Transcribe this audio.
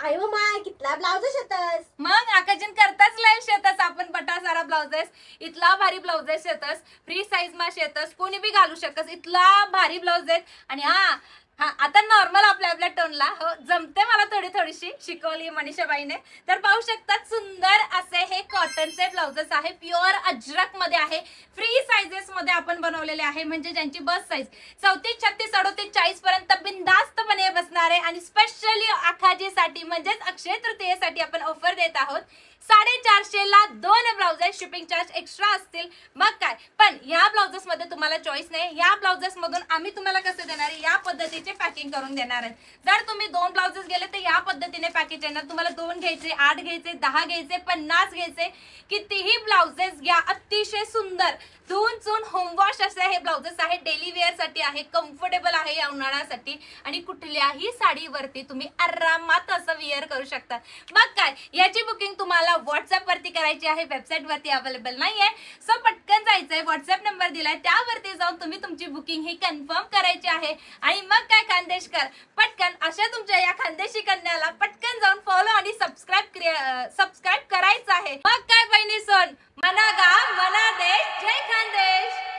माय व माय कितला ब्लाउज शेतस मग आकाजीन करताच लाईव्ह शेतस आपण बटा सारा ब्लाउजेस इतला भारी ब्लाउजेस शेतस फ्री साईज मा शेतस कोणी बी घालू शकस इतला भारी ब्लाउज आहेत. आणि हा आता नॉर्मल आपल्या टोनला हो जमते मला थोडीशी शिकवली मनीषाबाईने. तर पाहू शकतात सुंदर असे हे कॉटनचे ब्लाउजेस आहे प्युअर अजरक मध्ये आहे. फ्री साईजेस मध्ये आपण बनवलेले आहे म्हणजे ज्यांची बस साईज 34, 36, 38, 40 पर्यंत बिनधास्तपणे बसणार आहे. आणि स्पेशली आखाजीसाठी म्हणजेच अक्षय तृतीयेसाठी आपण ऑफर देत आहोत. 450 ला 2 ब्लाउज आहे. शिपिंग चार्ज एक्स्ट्रा असतील मग काय. पण या ब्लाउजेस मध्ये तुम्हाला चॉईस नाही. या ब्लाउजेस मधून आम्ही तुम्हाला कसे देणार आहे या पद्धतीचे पॅकिंग करून देणार आहे. जर तुम्ही 2 ब्लाउजेस गेले तर या पद्धतीने पॅकेज येणार. तुम्हाला 2 घ्यायचे, 8 घ्यायचे, 10 घ्यायचे, 50 घ्यायचे, कितीही ब्लाउजेस घ्या. अतिशय सुंदर धुवून चून होमवॉश असे हे ब्लाउजेस आहे. डेली वेअर साठी आहे, कम्फर्टेबल आहे या उन्हाळ्यासाठी. आणि कुठल्याही साडीवरती तुम्ही आरामात असं वेअर करू शकता. मग काय याची बुकिंग तुम्हाला व्हॉट्सअप वरती करायची आहे. वेबसाईट वरती अवेलेबल नाहीये. सो पटकन जायचंय, व्हॉट्सअप नंबर दिलाय त्यावरती जाऊन तुम्ही तुमची बुकिंग ही कन्फर्म करायची आहे. आणि मग काय खानदेशकर पटकन अशा तुमच्या या खानदेशी कन्याला पटकन जाऊन फॉलो आणि सबस्क्राईब करायचं आहे. मग काय बहिणी सोन मना गाव मना देश जय खानदेश.